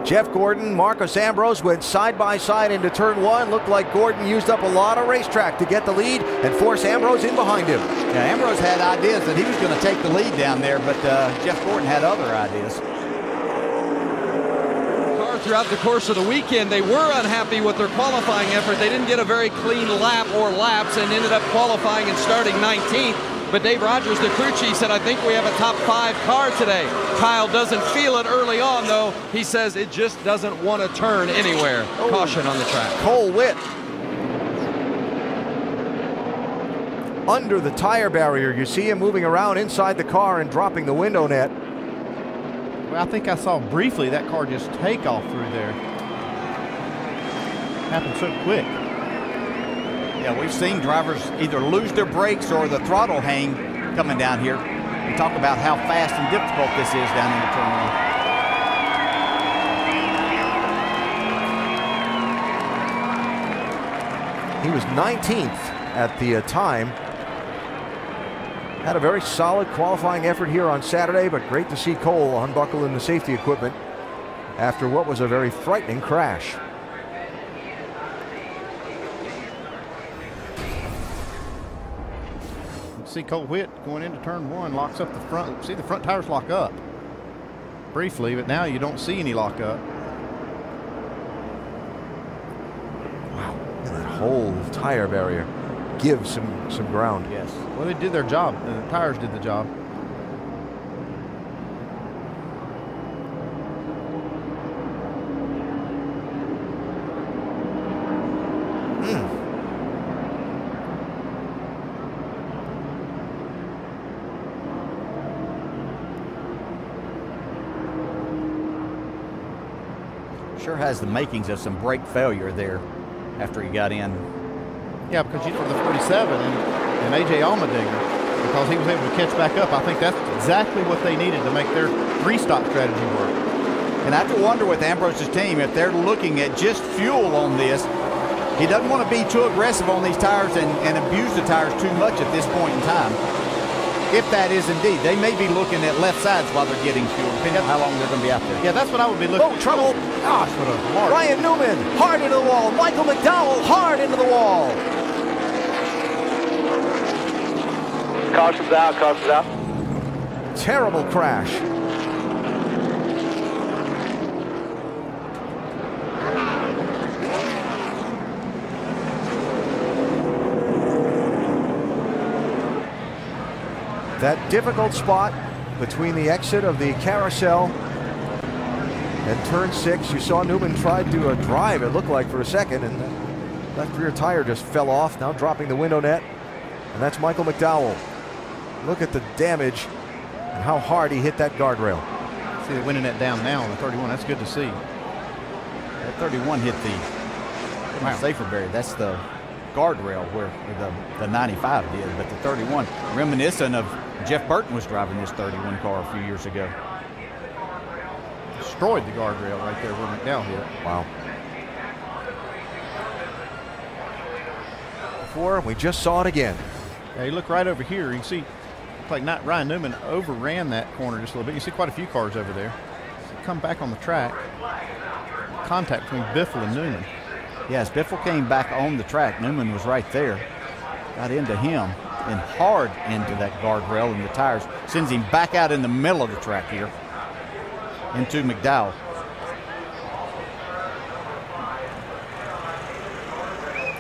Jeff Gordon, Marcos Ambrose went side by side into turn one. Looked like Gordon used up a lot of racetrack to get the lead and force Ambrose in behind him. Yeah, Ambrose had ideas that he was going to take the lead down there, but Jeff Gordon had other ideas. Throughout the course of the weekend, they were unhappy with their qualifying effort. They didn't get a very clean lap or laps and ended up qualifying and starting 19th. But Dave Rogers, the crew chief, said, I think we have a top 5 car today. Kyle doesn't feel it early on, though. He says it just doesn't want to turn anywhere. Oh. Caution on the track. Cole Witt under the tire barrier. You see him moving around inside the car and dropping the window net. Well, I think I saw briefly that car just take off through there. Happened so quick. Yeah, we've seen drivers either lose their brakes or the throttle hang coming down here. We talk about how fast and difficult this is down in the turn one. He was 19th at the time. Had a very solid qualifying effort here on Saturday, but great to see Cole unbuckle in the safety equipment after what was a very frightening crash. See Cole Witt going into turn one, locks up the front. See the front tires lock up briefly, but now you don't see any lock up. Wow, that whole tire barrier gives some ground. Yes. Well, they did their job. The tires did the job. Sure has the makings of some brake failure there after he got in. Yeah, because you know the 47 and AJ Allmendinger, because he was able to catch back up. I think that's exactly what they needed to make their three-stop strategy work. And I have to wonder with Ambrose's team if they're looking at just fuel on this. He doesn't want to be too aggressive on these tires and abuse the tires too much at this point in time. If that is indeed, they may be looking at left sides while they're getting fuel, depending on how long they're going to be out there. Yeah, that's what I would be looking at. Oh, trouble. Gosh, what a mark. Ryan Newman, hard into the wall. Michael McDowell, hard into the wall. Caution's out, caution's out. Terrible crash. That difficult spot between the exit of the carousel and turn 6, you saw Newman tried to drive, it looked like, for a second, and the left rear tire just fell off, now dropping the window net. And that's Michael McDowell. Look at the damage and how hard he hit that guardrail. See the window net down now on the 31. That's good to see. That 31 hit the safer barrier. That's the guardrail where the 95 did, but the 31, reminiscent of Jeff Burton was driving this 31 car a few years ago. Destroyed the guardrail right there where McDowell hit. Wow. Before, we just saw it again. Yeah, you look right over here, you can see like not Ryan Newman overran that corner just a little bit. You see quite a few cars over there. So come back on the track. Contact between Biffle and Newman. Yes, Biffle came back on the track. Newman was right there. Got into him and hard into that guardrail, and the tires sends him back out in the middle of the track here into McDowell.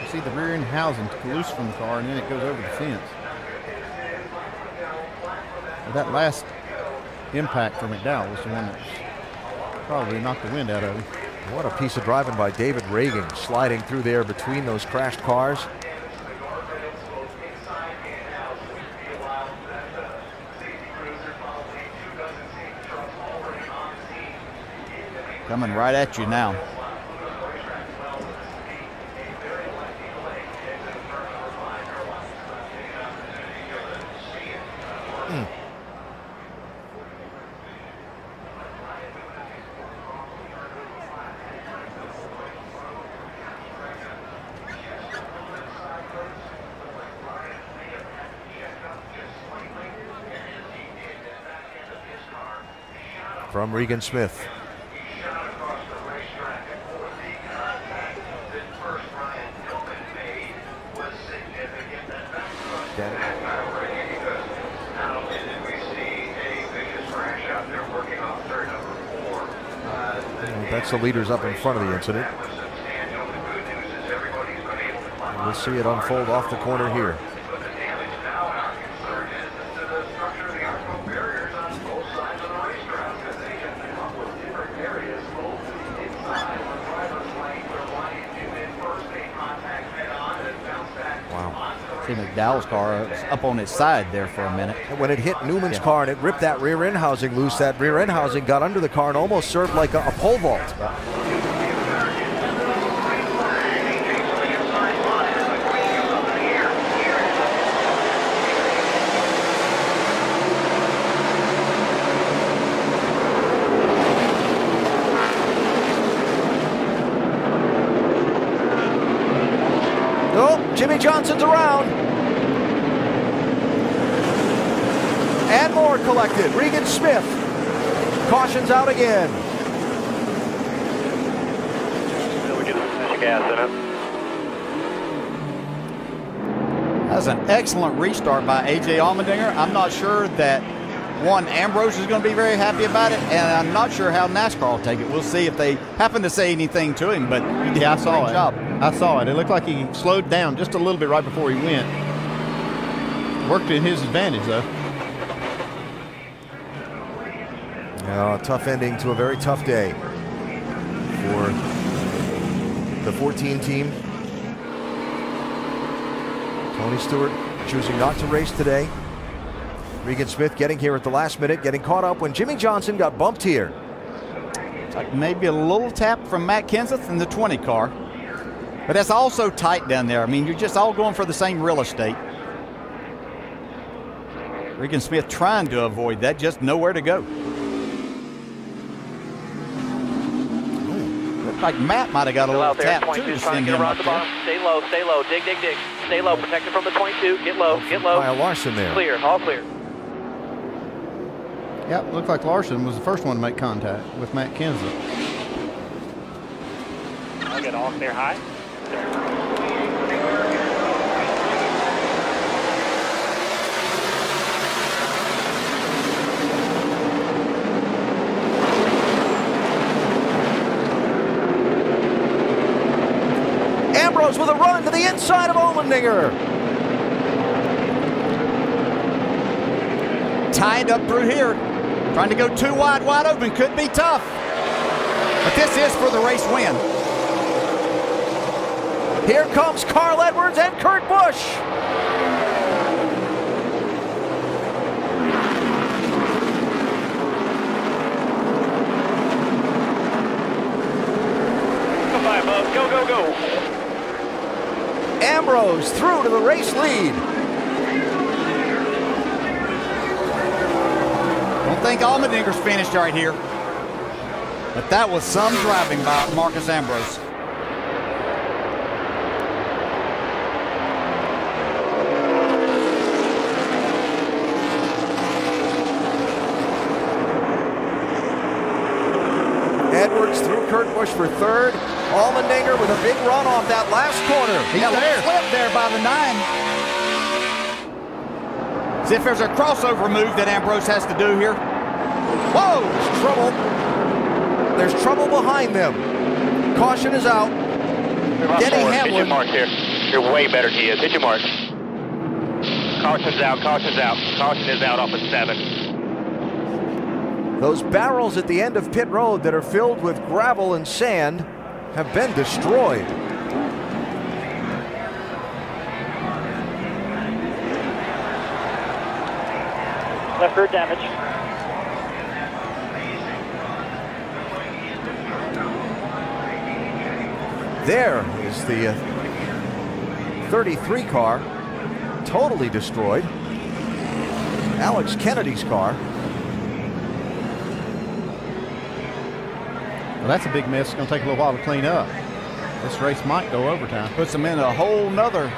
You see the rear end housing loose from the car, and then it goes over the fence. That last impact for McDowell was the one that probably knocked the wind out of him. What a piece of driving by David Reagan, sliding through there between those crashed cars. Coming right at you now. From Regan Smith. Danny. That's the leaders up in front of the incident. We'll see it unfold off the corner here. See McDowell's car was up on its side there for a minute. And when it hit Newman's car and it ripped that rear end housing loose, that rear end housing got under the car and almost served like a pole vault. Jimmy Johnson's around. And more collected. Regan Smith. Caution's out again. We get some gas in it. That's an excellent restart by A.J. Allmendinger. I'm not sure that Ambrose is going to be very happy about it, and I'm not sure how NASCAR will take it. We'll see if they happen to say anything to him, but he did a great job. I saw it. It looked like he slowed down just a little bit right before he went. Worked in his advantage, though. A tough ending to a very tough day for the 14 team. Tony Stewart choosing not to race today. Regan Smith getting here at the last minute, getting caught up when Jimmy Johnson got bumped here. It's like maybe a little tap from Matt Kenseth in the 20 car. But that's also tight down there. I mean, you're just all going for the same real estate. Regan Smith trying to avoid that, just nowhere to go. Looks like Matt might have got a little tap too to send him up there. Stay low, dig, dig, dig. Stay low, protected from the 22. Get low, get low. Kyle Larson there. Clear, all clear. Yep, looked like Larson was the first one to make contact with Matt Kenseth. I'll get all clear high. Ambrose with a run to the inside of Allmendinger. Tied up through here. Trying to go too wide open. Could be tough. But this is for the race win. Here comes Carl Edwards and Kurt Busch. Go by, Bub. Go, go, go. Ambrose through to the race lead. Don't think Allmendinger's finished right here. But that was some driving by Marcus Ambrose. Edwards through Kurt Busch for third. Allmendinger with a big run off that last corner. He's there. Slip there by the 9. See if there's a crossover move that Ambrose has to do here. Whoa, there's trouble. There's trouble behind them. Caution is out. Denny Hamlin. Hit your mark here. You're way better than he is. Hit your mark. Caution's out, caution's out. Caution is out off of 7. Those barrels at the end of pit road that are filled with gravel and sand have been destroyed. Left rear damage. There is the 33 car, totally destroyed. Alex Kennedy's car. Well, that's a big mess. It's going to take a little while to clean up. This race might go overtime. Puts them in a whole nother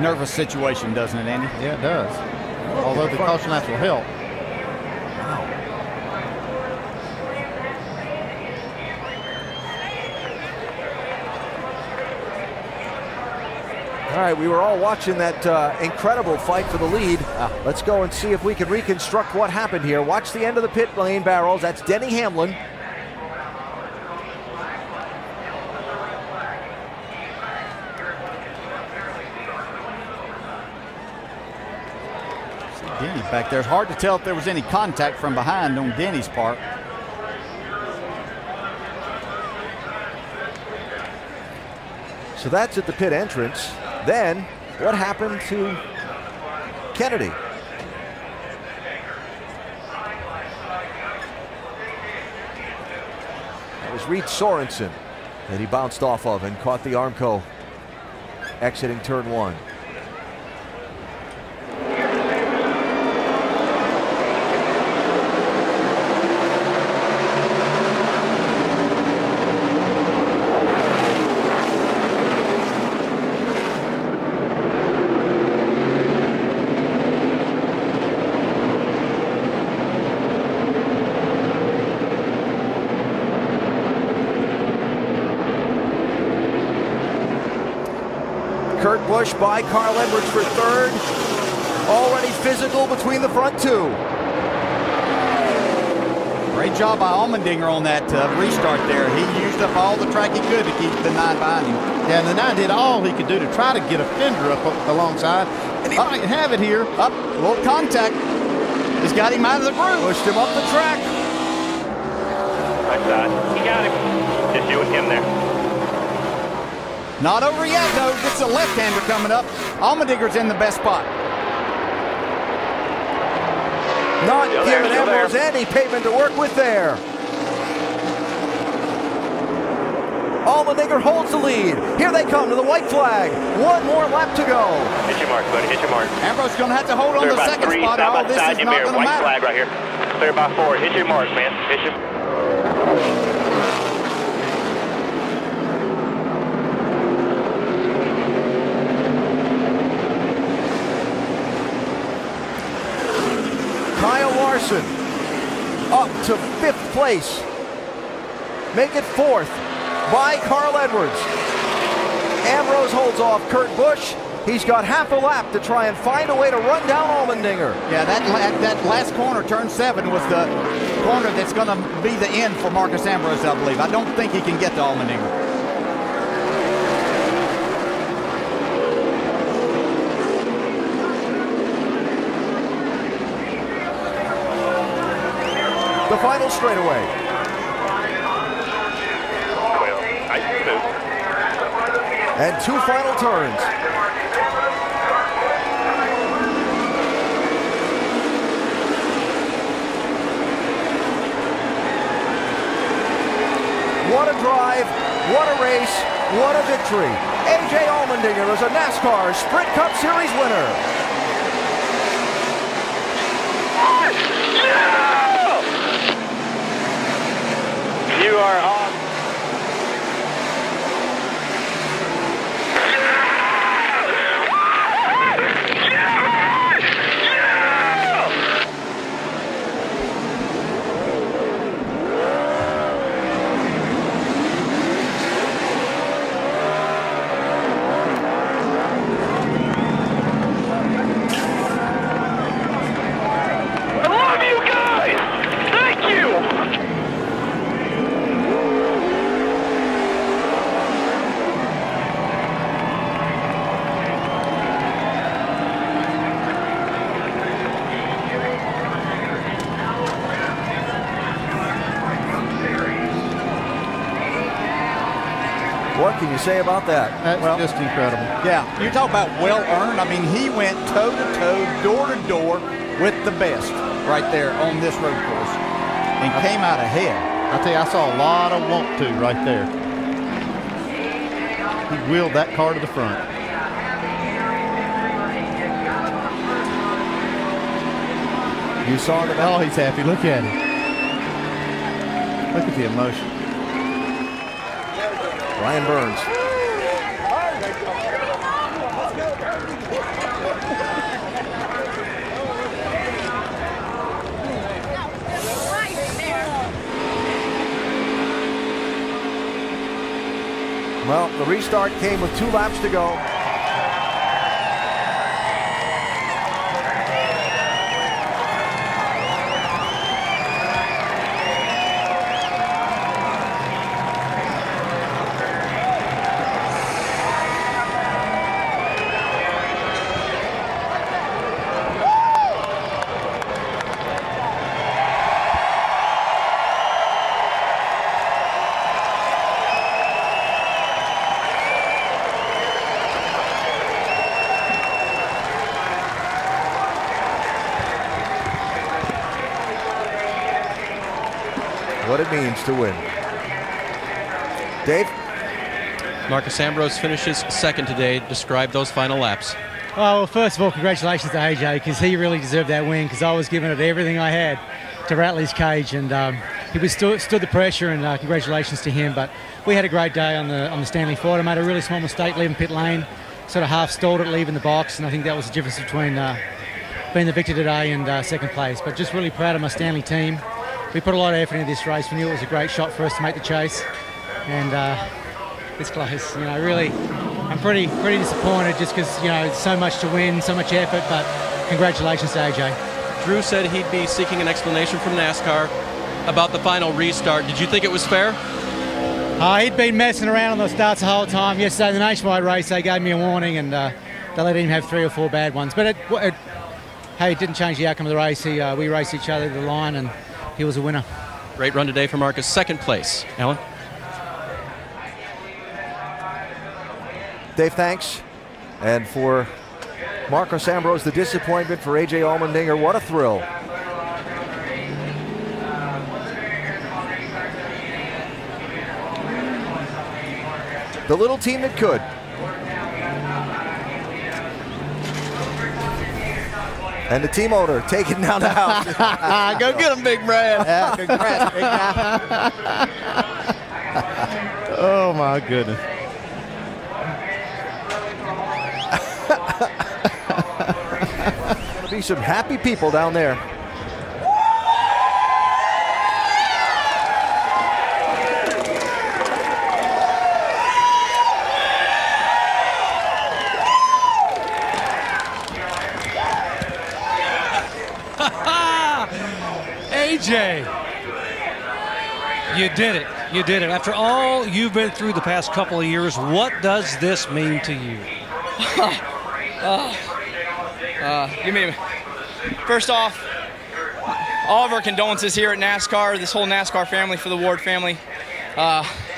nervous situation, doesn't it, Andy? Yeah, it does. Although the caution laps will help. All right, we were all watching that incredible fight for the lead. Let's go and see if we can reconstruct what happened here. Watch the end of the pit lane barrels. That's Denny Hamlin. Denny back there. It's hard to tell if there was any contact from behind on Denny's part. So that's at the pit entrance. Then, what happened to Kennedy? That was Reed Sorensen that he bounced off of and caught the Armco exiting turn 1. Kurt Busch by Carl Edwards for third. Already physical between the front two. Great job by Allmendinger on that restart there. He used up all the track he could to keep the 9 behind him. Yeah, and the 9 did all he could do to try to get a fender up alongside. And he might have it here. Up, a little contact. He's got him out of the groove. Pushed him up the track. Right side. He got him. Just you and him there. Not over yet, though. Gets a left-hander coming up. Allmendinger's in the best spot. Not giving Ambrose any pavement to work with there. Allmendinger holds the lead. Here they come to the white flag. One more lap to go. Hit your mark, buddy. Hit your mark. Ambrose's going to have to hold on to the second spot. All this is not going to matter. White flag right here. Clear by 4. Hit your mark, man. Hit your... Kyle Larson up to 5th place. Make it 4th by Carl Edwards. Ambrose holds off Kurt Busch. He's got half a lap to try and find a way to run down Allmendinger. Yeah, that last corner, turn 7, was the corner that's going to be the end for Marcus Ambrose, I believe. I don't think he can get to Allmendinger. The final straightaway. Well, nice and smooth. And 2 final turns. What a drive, what a race, what a victory. A.J. Allmendinger is a NASCAR Sprint Cup Series winner. You are on. I love you guys. Thank you. What can you say about that? That's just incredible. Yeah, you talk about well-earned. I mean, he went toe-to-toe, door-to-door with the best right there on this road course and came out ahead. I tell you, I saw a lot of want to right there. He wheeled that car to the front. You saw the Oh, he's happy. Look at him. Look at the emotion. Ryan Burns. Well, the restart came with 2 laps to go. what it means to win. Dave? Marcos Ambrose finishes second today. Describe those final laps. Well, first of all, congratulations to AJ, because he really deserved that win, because I was giving it everything I had to rattle his cage, and he stood the pressure, and congratulations to him. But we had a great day on the Stanley Ford. I made a really small mistake leaving pit lane, sort of half stalled it leaving the box, and I think that was the difference between being the victor today and second place. But just really proud of my Stanley team. We put a lot of effort into this race. We knew it was a great shot for us to make the chase, and it's close. You know, really, I'm pretty disappointed just because, you know, so much to win, so much effort. But congratulations to AJ. Drew said he'd be seeking an explanation from NASCAR about the final restart. Did you think it was fair? He'd been messing around on the starts the whole time. Yesterday, the nationwide race, they gave me a warning, and they let him have 3 or 4 bad ones. But hey, it didn't change the outcome of the race. We raced each other to the line, and he was a winner. Great run today for Marcus. Second place. Alan? Dave, thanks. And for Marcos Ambrose, the disappointment. For AJ Allmendinger, what a thrill. The little team that could. And the team owner taking down the house. Go get him, Big Brad. Yeah, congrats, big guy. Oh, my goodness. Be some happy people down there. AJ, you did it. You did it. After all you've been through the past couple of years, what does this mean to you? First off, all of our condolences here at NASCAR, this whole NASCAR family, for the Ward family.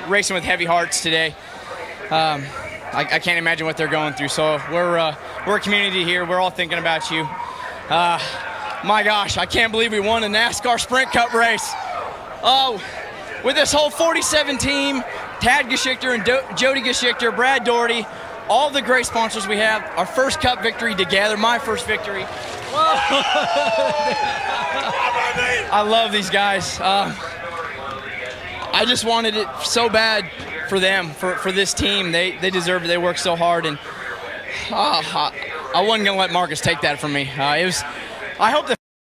Racing with heavy hearts today. I can't imagine what they're going through. So we're a community here. We're all thinking about you. My gosh, I can't believe we won a NASCAR Sprint Cup race. Oh, with this whole 47 team, Tad Geschichter and Jody Geschichter, Brad Doherty, all the great sponsors we have, our first Cup victory together, my first victory. I love these guys. I just wanted it so bad for them, for this team. They deserve it. They work so hard, and I wasn't gonna let Marcus take that from me. I hope that